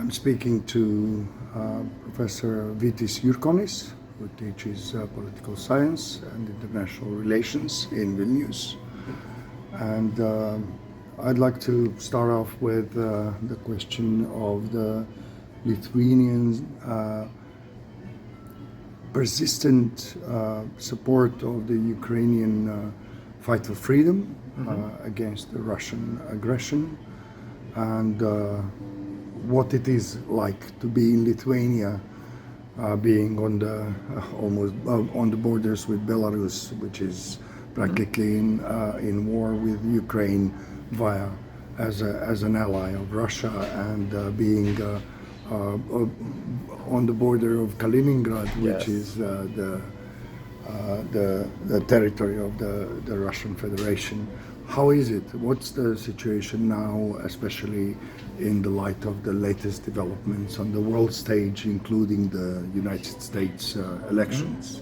I'm speaking to Professor Vytis Jurkonis, who teaches political science and international relations in Vilnius. And I'd like to start off with the question of the Lithuanian persistent support of the Ukrainian fight for freedom against the Russian aggression, and what it is like to be in Lithuania, being on the almost on the borders with Belarus, which is practically in war with Ukraine via as an ally of Russia, and being on the border of Kaliningrad, which is the territory of the Russian Federation. How is it? What's the situation now, especially in the light of the latest developments on the world stage, including the United States elections?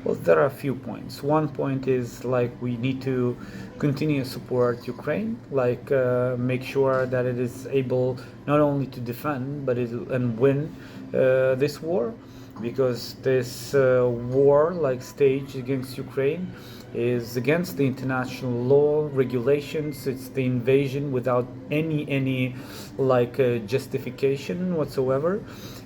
Well, there are a few points. One point is like we need to continue to support Ukraine, like make sure that it is able not only to defend and win this war, because this war like stage against Ukraine is against the international law, regulations. It's the invasion without any like justification whatsoever.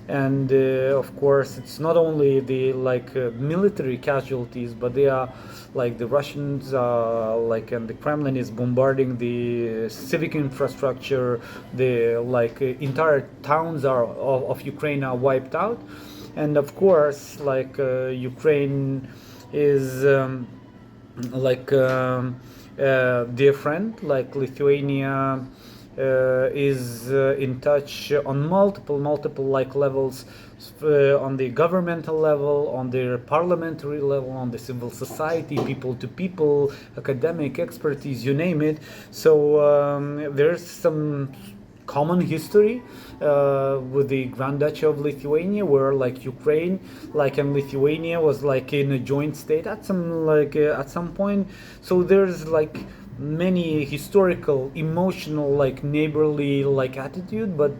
And of course, it's not only the like military casualties, but they are like the Russians like, and the Kremlin is bombarding the civic infrastructure. The like entire towns of Ukraine are wiped out, and of course, like Ukraine is dear friend, like Lithuania is in touch on multiple like levels, on the governmental level, on the parliamentary level, on the civil society, people to people, academic expertise, you name it. So there's some common history with the Grand Duchy of Lithuania, where like Ukraine like and Lithuania was like in a joint state at some point. So there's like many historical, emotional, like neighborly like attitude, but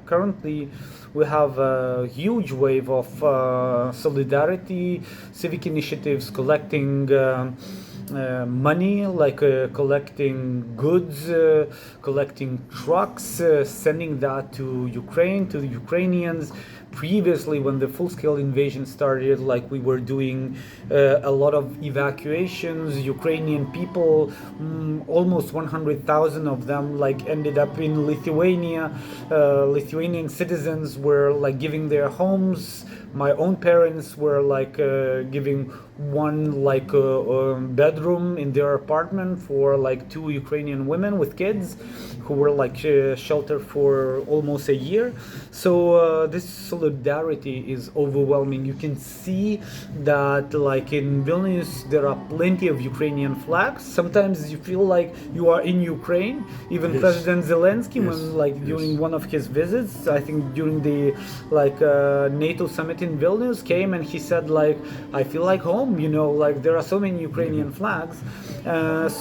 currently we have a huge wave of solidarity, civic initiatives, collecting money, like collecting goods, collecting trucks, sending that to Ukraine, to the Ukrainians. Previously, when the full-scale invasion started, like we were doing a lot of evacuations. Ukrainian people, almost 100,000 of them, like ended up in Lithuania. Lithuanian citizens were like giving their homes. My own parents were like giving one like bedroom in their apartment for like 2 Ukrainian women with kids who were like sheltered for almost a year. So this solidarity is overwhelming. You can see that like in Vilnius there are plenty of Ukrainian flags. Sometimes you feel like you are in Ukraine. Even President Zelensky, when like during one of his visits, I think during the like NATO summit in Vilnius, came and he said like, I feel like home, you know, like there are so many Ukrainian flags.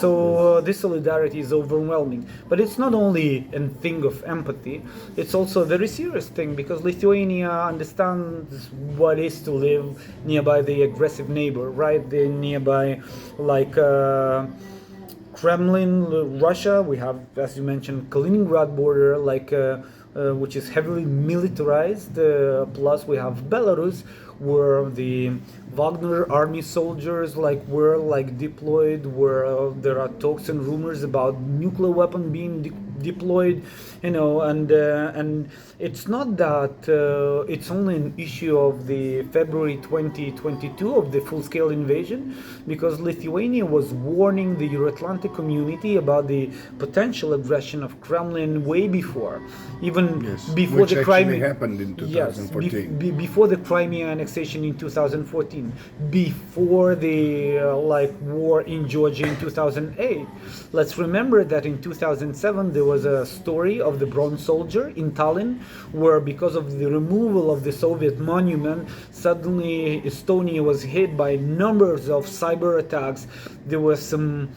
So this solidarity is overwhelming. But it's not only a thing of empathy, it's also a very serious thing, because Lithuania understands what it is to live nearby the aggressive neighbor, right? The nearby like Kremlin, Russia. We have, as you mentioned, Kaliningrad border, like which is heavily militarized. Plus we have Belarus, where the Wagner army soldiers like were like deployed, where there are talks and rumors about nuclear weapon being deployed, you know, and it's not that it's only an issue of the February 2022 of the full-scale invasion, because Lithuania was warning the Euro-Atlantic community about the potential aggression of Kremlin way before, even before which the Crimea happened in 2014. Before the Crimea annexation in 2014, before the like war in Georgia in 2008. Let's remember that in 2007 there was a story of the bronze soldier in Tallinn, where because of the removal of the Soviet monument, suddenly Estonia was hit by numbers of cyber attacks. There was some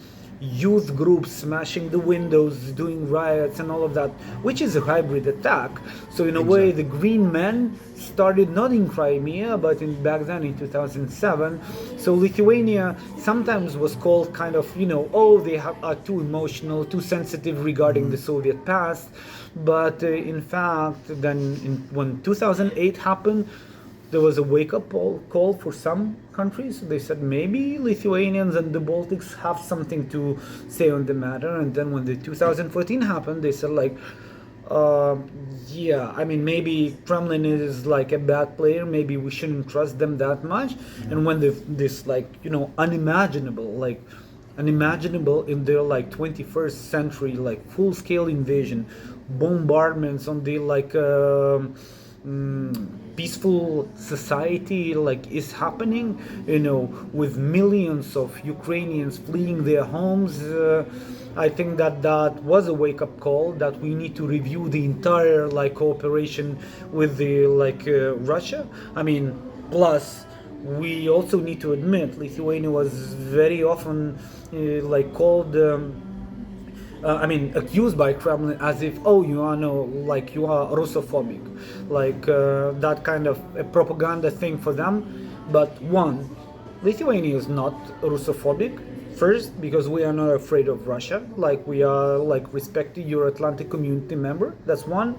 youth groups smashing the windows, doing riots and all of that, which is a hybrid attack. So in a way, the Green Men started not in Crimea, but back then in 2007. So Lithuania sometimes was called kind of, oh, they are too emotional, too sensitive regarding the Soviet past. But in fact, then when 2008 happened, there was a wake-up call for some countries. They said maybe Lithuanians and the Baltics have something to say on the matter. And then when the 2014 happened, they said yeah, I mean, maybe Kremlin is like a bad player. Maybe we shouldn't trust them that much. And when this unimaginable in their 21st century, full-scale invasion, bombardments on the peaceful society is happening, with millions of Ukrainians fleeing their homes. I think that was a wake-up call that we need to review the entire cooperation with the Russia. I mean, plus we also need to admit Lithuania was very often called accused by Kremlin as if, oh, you are russophobic, that kind of a propaganda thing for them. But one, Lithuania is not russophobic. First, because we are not afraid of Russia, we are respected Euro-Atlantic community member. That's one.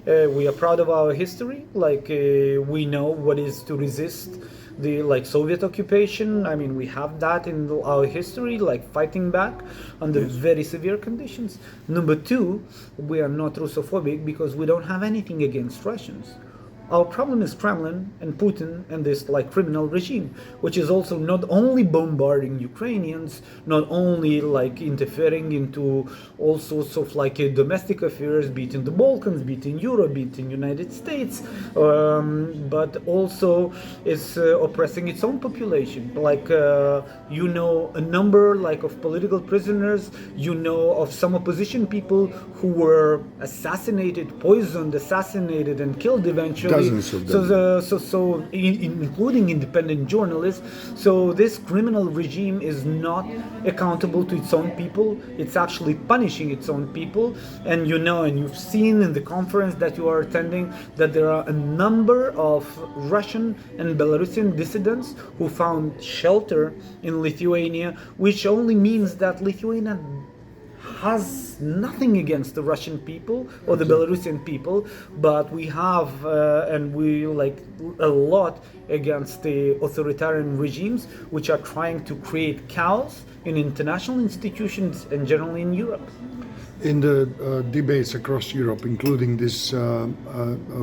We are proud of our history. We know what is to resist the Soviet occupation. I mean, we have that in our history, fighting back under very severe conditions. Number two, we are not Russophobic because we don't have anything against Russians. Our problem is Kremlin and Putin and this criminal regime, which is also not only bombarding Ukrainians, not only interfering into all sorts of domestic affairs, be it in the Balkans, be it in Europe, be it in United States, but also is oppressing its own population. A number of political prisoners, of some opposition people who were assassinated and killed eventually. Dozens of them. Including independent journalists. So this criminal regime is not accountable to its own people. It's actually punishing its own people. And and you've seen in the conference that you are attending that there are a number of Russian and Belarusian dissidents who found shelter in Lithuania, which only means that Lithuania has nothing against the Russian people or the Belarusian people, but we have and we a lot against the authoritarian regimes which are trying to create chaos in international institutions and generally in Europe. In the debates across Europe, including this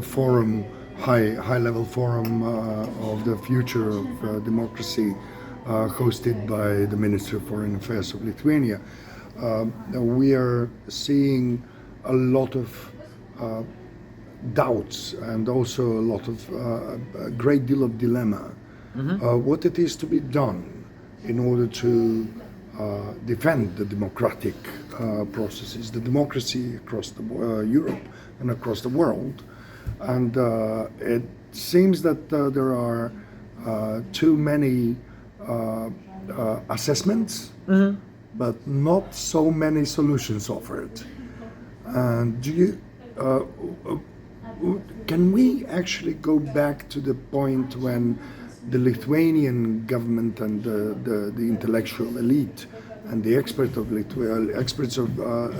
forum, high-level forum of the future of democracy, hosted by the Minister of Foreign Affairs of Lithuania, we are seeing a lot of doubts and also a great deal of dilemma. What it is to be done in order to defend the democratic processes, the democracy across Europe and across the world. And it seems that there are too many assessments, but not so many solutions offered. And can we actually go back to the point when the Lithuanian government and the intellectual elite and the experts of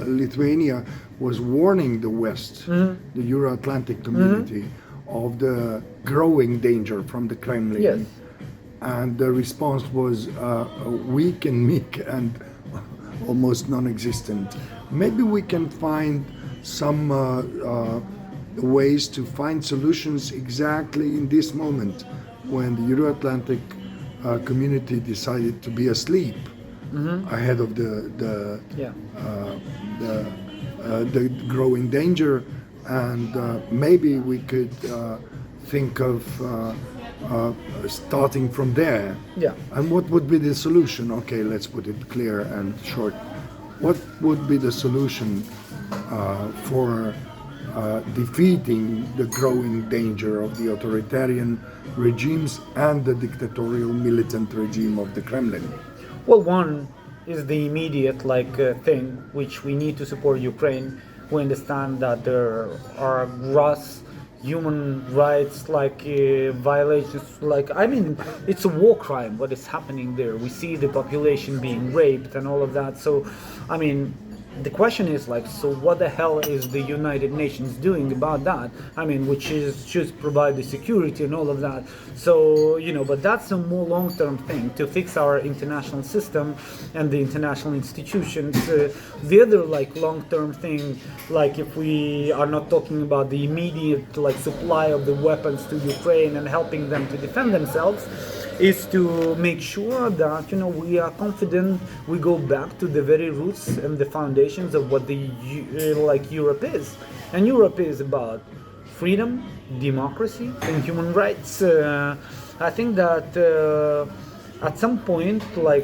Lithuania was warning the West, the Euro-Atlantic community, of the growing danger from the Kremlin? Yes. And the response was weak and meek and almost non-existent. Maybe we can find some ways to find solutions exactly in this moment when the Euro-Atlantic community decided to be asleep ahead of the growing danger, and maybe we could think of starting from there. Yeah. And what would be the solution? Okay, let's put it clear and short. What would be the solution for defeating the growing danger of the authoritarian regimes and the dictatorial militant regime of the Kremlin? Well, one, is the immediate thing which we need to support Ukraine. We understand that there are gross human rights violations. It's a war crime what is happening there. We see the population being raped and all of that. So, I mean, the question is so what the hell is the United Nations doing about that? I mean, which is should provide the security and all of that. So, but that's a more long-term thing to fix our international system and the international institutions. The other long-term thing, if we are not talking about the immediate supply of the weapons to Ukraine and helping them to defend themselves, is to make sure that we are confident we go back to the very roots and the foundations of what the Europe is, and Europe is about freedom, democracy, and human rights. I think that at some point,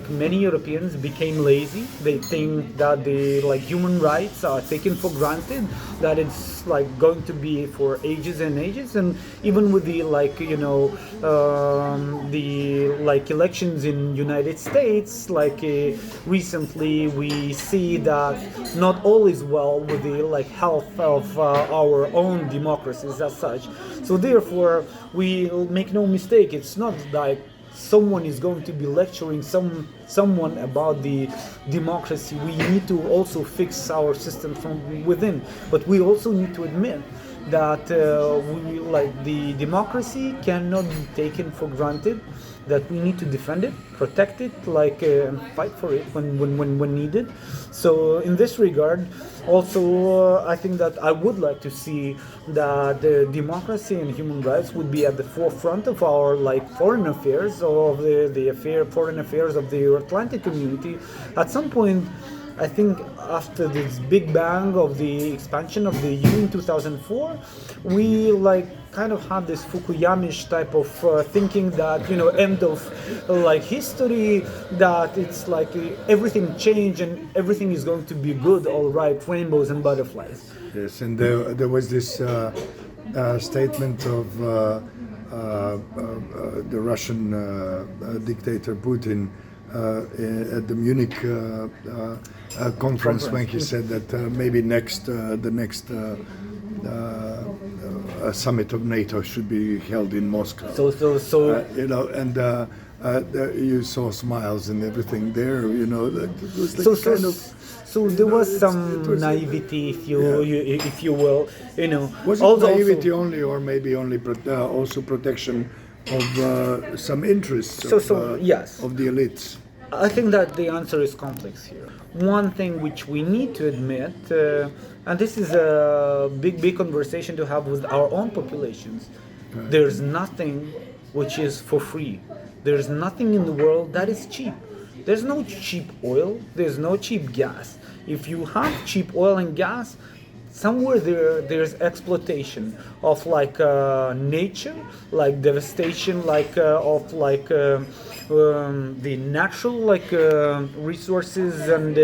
many Europeans became lazy. They think that the human rights are taken for granted, that it's going to be for ages and ages. And even with the elections in United States, recently we see that not all is well with the health of our own democracies as such. So therefore, we make no mistake. It's not someone is going to be lecturing someone about the democracy. We need to also fix our system from within, but we also need to admit that the democracy cannot be taken for granted, that we need to defend it, protect it, and fight for it when needed. So in this regard, also I think that I would like to see that democracy and human rights would be at the forefront of our foreign affairs, of the foreign affairs of the Euro-Atlantic community. At some point, I think after this big bang of the expansion of the EU in 2004, we kind of had this Fukuyamish type of thinking that end of history, that it's everything changed and everything is going to be good, all right, rainbows and butterflies. Yes, and there was this statement of the Russian dictator Putin at the Munich conference, when he said that maybe the next summit of NATO should be held in Moscow. And you saw smiles and everything there. It was So there was some naivety, if you will. Was it naivety only, or maybe only also protection of some interests yes, of the elites? I think that the answer is complex here. One thing which we need to admit, and this is a big conversation to have with our own populations, there's nothing which is for free. There's nothing in the world that is cheap. There's no cheap oil, there's no cheap gas. If you have cheap oil and gas, somewhere there's exploitation of nature, devastation of the natural resources, and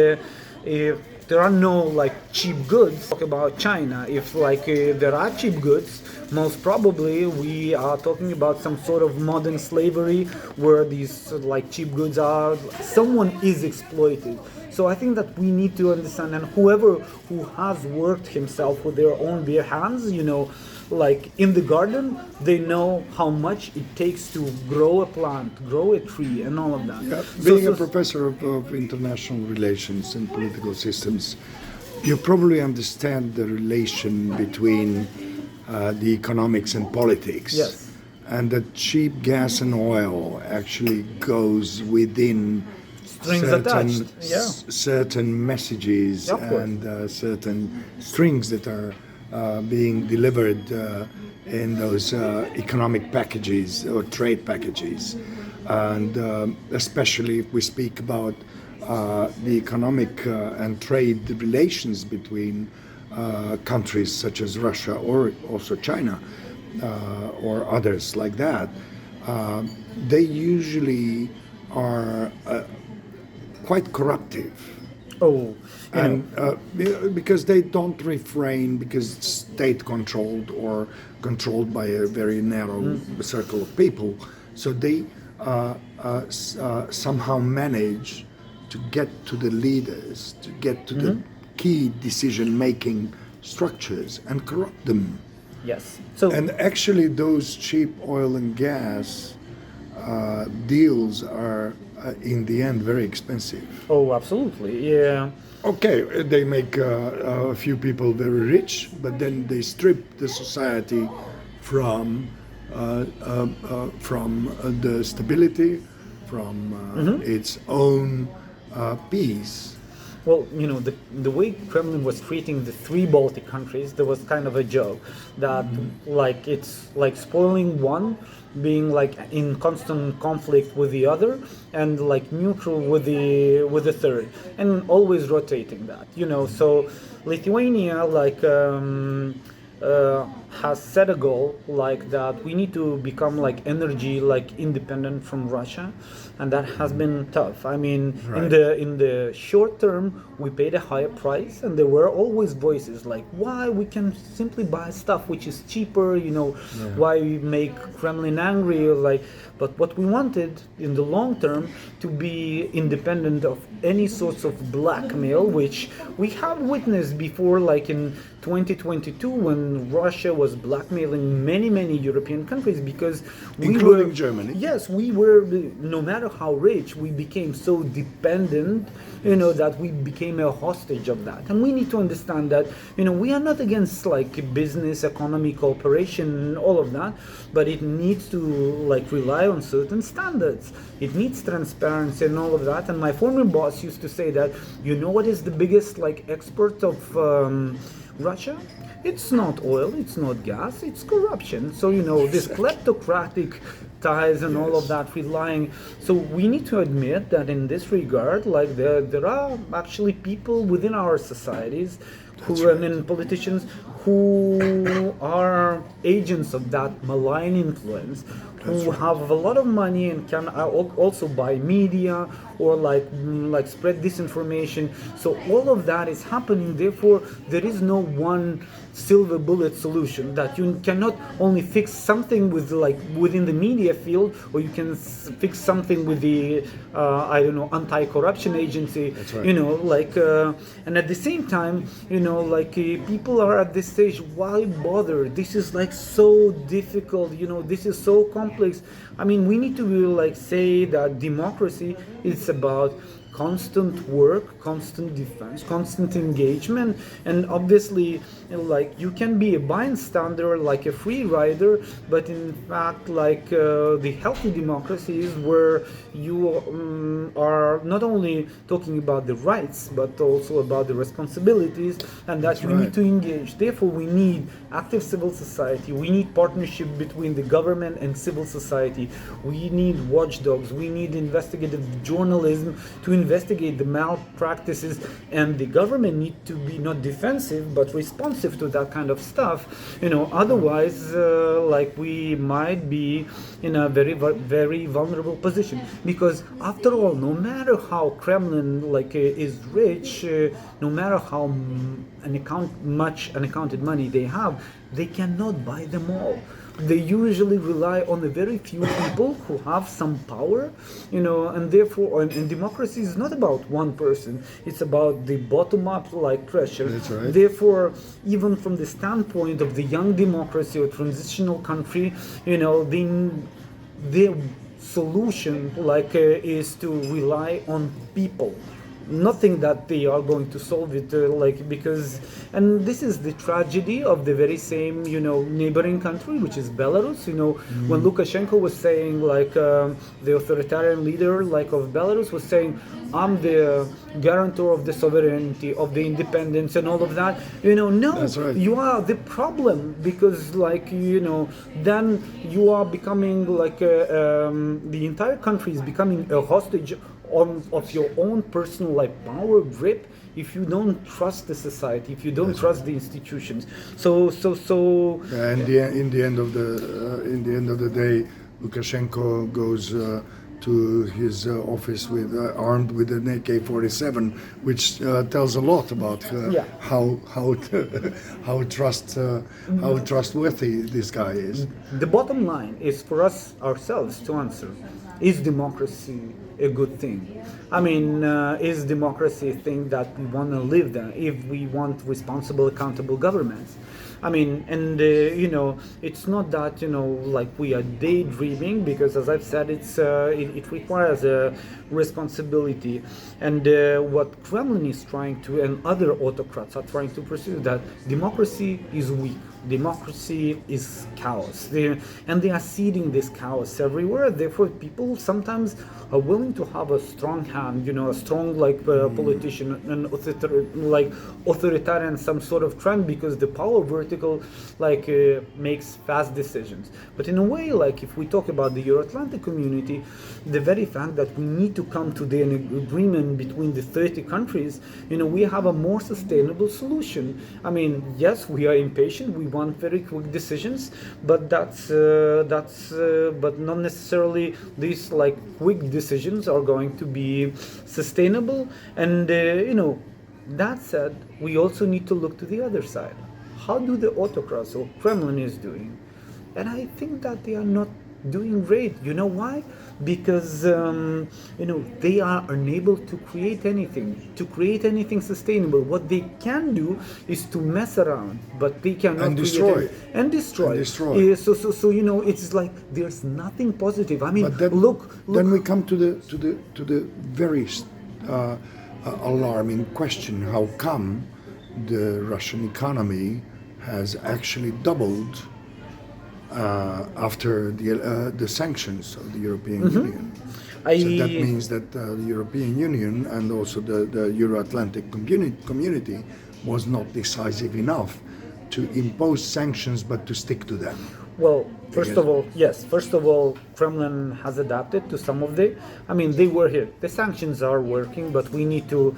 if there are no cheap goods. Talk about China. If there are cheap goods, most probably we are talking about some sort of modern slavery where these cheap goods are. Someone is exploited. So I think that we need to understand, and whoever who has worked himself with their own bare hands, in the garden, they know how much it takes to grow a plant, grow a tree, and all of that. Yeah, being a professor of international relations and political systems, you probably understand the relation between the economics and politics. Yes. And that cheap gas and oil actually goes within certain messages and certain strings that are being delivered in those economic packages or trade packages. And especially if we speak about the economic and trade relations between countries such as Russia or also China or others like that, they usually are quite corruptive. And because they don't refrain, because it's state controlled or controlled by a very narrow circle of people, so they somehow manage to get to the leaders, to get to the key decision-making structures and corrupt them. Yes. So And actually, those cheap oil and gas deals are, in the end, very expensive. oh, absolutely. Yeah. Okay, they make a few people very rich, but then they strip the society from the stability, from its own peace. Well, the way Kremlin was treating the three Baltic countries, there was kind of a joke that like it's like spoiling one, being like in constant conflict with the other, and like neutral with the third, and always rotating that. So Lithuania has set a goal like that we need to become like energy like independent from Russia, and that has been tough. I mean, Right. in the short term we paid a higher price, and there were always voices like why we can simply buy stuff which is cheaper, why we make Kremlin angry, like. But what we wanted in the long term to be independent of any sorts of blackmail, which we have witnessed before, like in 2022 when Russia was blackmailing many European countries because Including Germany. Yes, we were, no matter how rich, we became so dependent, that we became a hostage of that. And we need to understand that, we are not against like business, economy, cooperation, all of that, but it needs to like rely on certain standards. It needs transparency and all of that. And my former boss used to say that, what is the biggest like export of Russia? It's not oil, it's not gas, it's corruption. So, this kleptocratic ties and all of that relying. So we need to admit that in this regard, like there are actually people within our societies and politicians who are agents of that malign influence, who have a lot of money and can also buy media or like spread disinformation. So all of that is happening. Therefore, there is no one silver bullet solution that you cannot only fix something with like within the media field, or you can fix something with the anti-corruption agency. That's right. And at the same time, people are at this stage, why bother? This is like so difficult, this is so complex. I mean, we need to like say that democracy is about constant work, constant defense, constant engagement, and obviously, like you can be a bystander, like a free rider, but in fact, like the healthy democracies where you are not only talking about the rights, but also about the responsibilities, and that we need to engage. Therefore, we need active civil society. We need partnership between the government and civil society. We need watchdogs. We need investigative journalism to investigate the malpractices, and the government need to be not defensive but responsive to that kind of stuff. Otherwise, like we might be in a very very vulnerable position, because after all, no matter how Kremlin like is rich, no matter how much unaccounted money they have, they cannot buy them all. They usually rely on a very few people who have some power, and therefore, and democracy is not about one person, it's about the bottom-up like pressure. That's right. Therefore, even from the standpoint of the young democracy or transitional country, the solution like is to rely on people. Nothing that they are going to solve it because, and this is the tragedy of the very same neighboring country, which is Belarus. When Lukashenko was saying like the authoritarian leader like of Belarus was saying, I'm the guarantor of the sovereignty, of the independence and all of that. No, That's right. You are the problem, because then you are becoming like the entire country is becoming a hostage of your own personal like power grip, if you don't trust the society, if you don't trust the institutions. So And in the end of the day, Lukashenko goes to his office with armed with an AK-47, which tells a lot about how trustworthy this guy is. The bottom line is for us ourselves to answer: is democracy a good thing? I mean, is democracy a thing that we want to live there? If we want responsible, accountable governments? I mean, and it's not that like we are daydreaming, because as I've said, it requires a responsibility, and what Kremlin is trying to, and other autocrats are trying to pursue, that democracy is weak. Democracy is chaos, and they are seeding this chaos everywhere. Therefore, people sometimes are willing to have a strong hand, a strong politician, an authoritarian some sort of trend, because the power vertical makes fast decisions. But in a way, if we talk about the Euro-Atlantic community, the very fact that we need to come to an agreement between the 30 countries, we have a more sustainable solution. I mean, yes, we are impatient. We want very quick decisions, but but not necessarily these quick decisions are going to be sustainable. And that said, we also need to look to the other side. How do the autocrats or Kremlin is doing? And I think that they are not doing great. You know why? Because they are unable to create anything sustainable. What they can do is to mess around, but they cannot destroy. So it's like there's nothing positive. I mean, but then, look. Then we come to the very alarming question: how come the Russian economy has actually doubled after the sanctions of the European Union? So that means that the European Union and also the Euro-Atlantic community was not decisive enough to impose sanctions, but to stick to them. Well, first of all, Kremlin has adapted to some of they were here. The sanctions are working, but we need to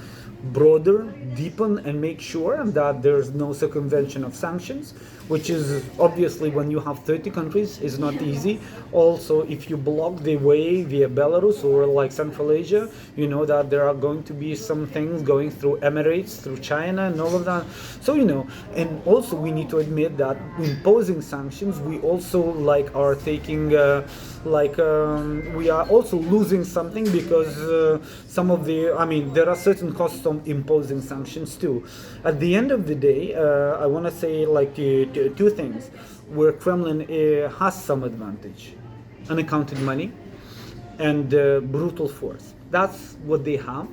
broader, deepen, and make sure that there's no circumvention of sanctions, which is obviously, when you have 30 countries, is not easy. Also, if you block the way via Belarus or Central Asia, that there are going to be some things going through Emirates, through China, and all of that. So, and also we need to admit that imposing sanctions, we also are taking we are also losing something, because some of there are certain costs of imposing sanctions too. At the end of the day, I want to say two things where Kremlin has some advantage: unaccounted money and brutal force. That's what they have.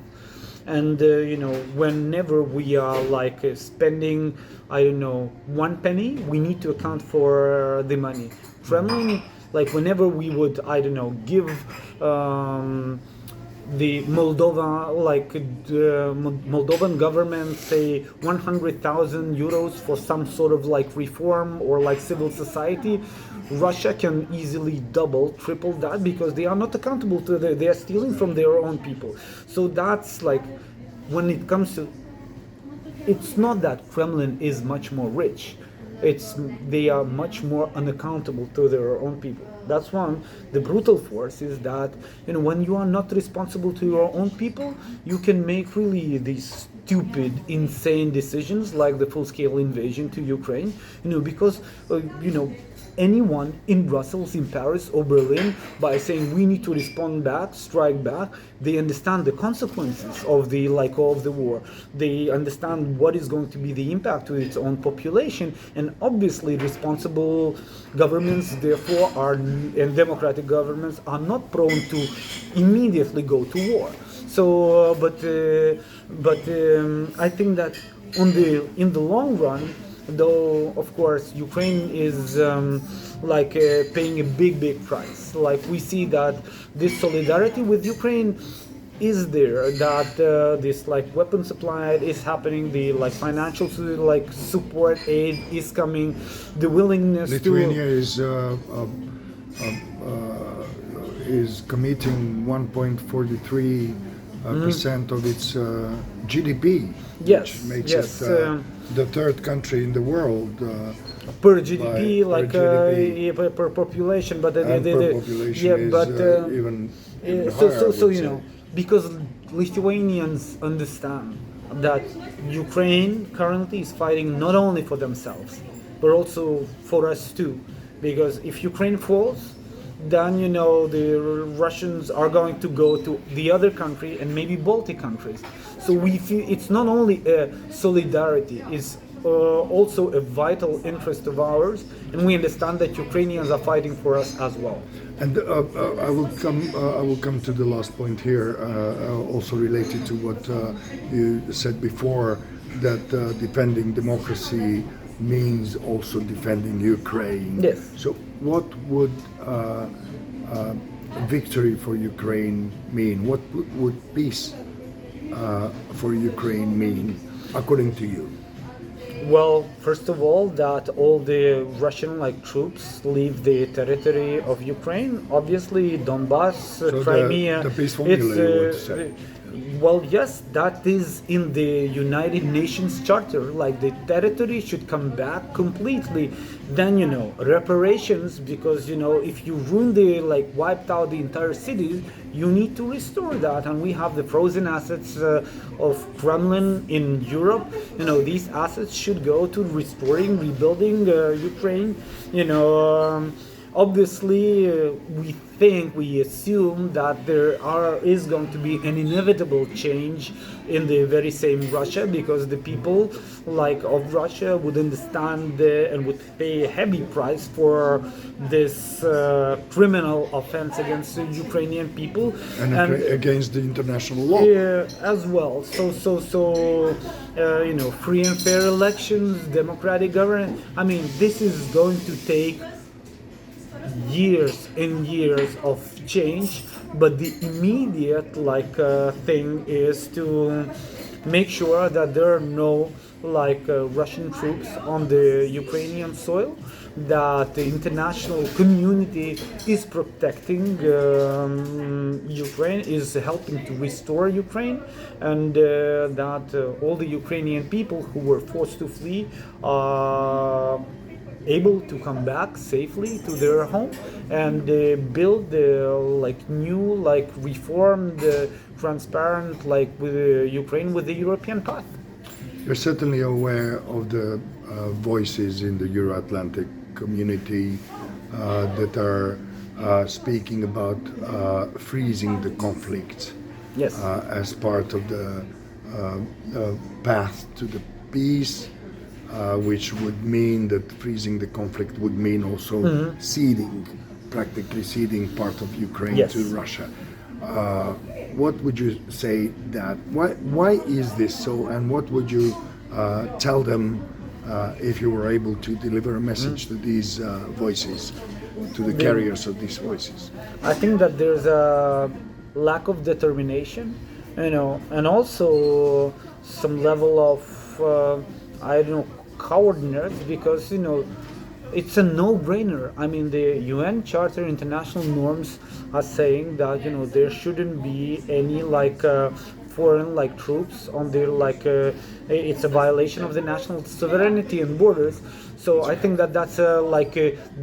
And whenever we are spending, one penny, we need to account for the money. Kremlin, whenever we would, give the Moldova, the Moldovan government, say 100,000 euros for some sort of reform or civil society, Russia can easily double, triple that, because they are not accountable to they are stealing from their own people. So that's when it comes to, it's not that Kremlin is much more rich. They are much more unaccountable to their own people. That's one. The brutal force is that when you are not responsible to your own people, you can make really these stupid, insane decisions like the full-scale invasion to Ukraine. Because anyone in Brussels, in Paris, or Berlin, by saying we need to respond back, strike back, they understand the consequences of the of the war. They understand what is going to be the impact to its own population, and obviously responsible governments, therefore, and democratic governments are not prone to immediately go to war. So, I think that in the long run, though, of course, Ukraine is paying a big price. We see that this solidarity with Ukraine is there, that this weapon supply is happening, the financial support aid is coming, the willingness Lithuania is committing 1.43% of its GDP, which makes it the third country in the world per GDP, per GDP. yeah, per population, but And per population is even higher, so I would you say. know, because Lithuanians understand that Ukraine currently is fighting not only for themselves, but also for us too. Because if Ukraine falls, then you know the Russians are going to go to the other country and maybe Baltic countries. So we feel it's not only a solidarity, it's also a vital interest of ours, and we understand that Ukrainians are fighting for us as well. And I will come. I will come to the last point here, also related to what you said before, that defending democracy means also defending Ukraine. Yes. So, what would victory for Ukraine mean? What would peace for Ukraine mean, according to you? Well, first of all, that all the Russian troops leave the territory of Ukraine. Obviously, Donbass, So Crimea. the peace formula, you would say. Well, yes, that is in the United Nations Charter. Like the territory should come back completely. Then reparations, because if you ruin the wiped out the entire cities, you need to restore that. And we have the frozen assets of Kremlin in Europe. These assets should go to restoring, rebuilding Ukraine. Obviously, we assume that is going to be an inevitable change in the very same Russia, because the people of Russia would understand and would pay a heavy price for this criminal offense against the Ukrainian people And against the international law. as well. So free and fair elections, democratic governance. I mean, this is going to take years and years of change, but the immediate thing is to make sure that there are no Russian troops on the Ukrainian soil, that the international community is protecting Ukraine, is helping to restore Ukraine, and that all the Ukrainian people who were forced to flee are able to come back safely to their home and build new, reformed, transparent, with Ukraine with the European path. You're certainly aware of the voices in the Euro-Atlantic community that are speaking about freezing the conflict Yes. as part of the path to the peace, which would mean that freezing the conflict would mean also practically ceding part of Ukraine Yes. to Russia. What would you say that? Why is this so? And what would you tell them if you were able to deliver a message to these voices, to the carriers of these voices? I think that there's a lack of determination, and also some level of cowardness, because it's a no-brainer. I mean, the UN Charter, international norms are saying that there shouldn't be any foreign troops on their it's a violation of the national sovereignty and borders. So I think that that's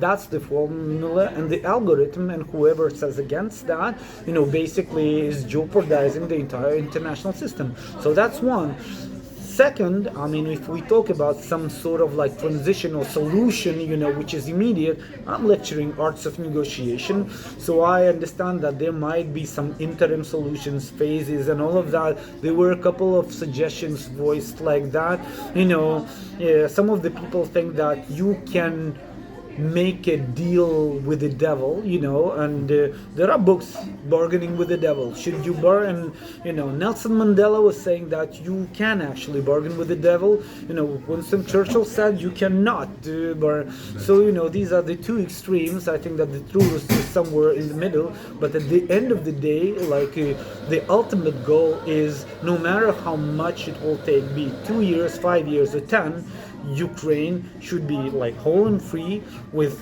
that's the formula and the algorithm, and whoever says against that, basically is jeopardizing the entire international system. So that's one. Second, I mean, if we talk about some sort of transition or solution, which is immediate, I'm lecturing arts of negotiation, so I understand that there might be some interim solutions, phases, and all of that. There were a couple of suggestions voiced like that. Some of the people think that you can make a deal with the devil, and there are books, Bargaining with the Devil. Should you bargain? Nelson Mandela was saying that you can actually bargain with the devil. Winston Churchill said you cannot bargain. So, these are the two extremes. I think that the truth is somewhere in the middle, but at the end of the day, the ultimate goal is, no matter how much it will take, be it 2 years, 5 years, or 10, Ukraine should be whole and free, with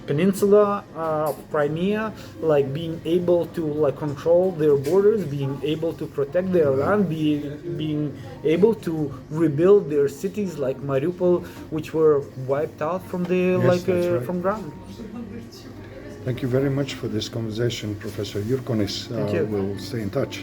peninsula of Crimea, like being able to like control their borders, being able to protect their land, being able to rebuild their cities like Mariupol, which were wiped out from the Yes, that's right. from ground. Thank you very much for this conversation, Professor Jurkonis. Thank you. We'll stay in touch.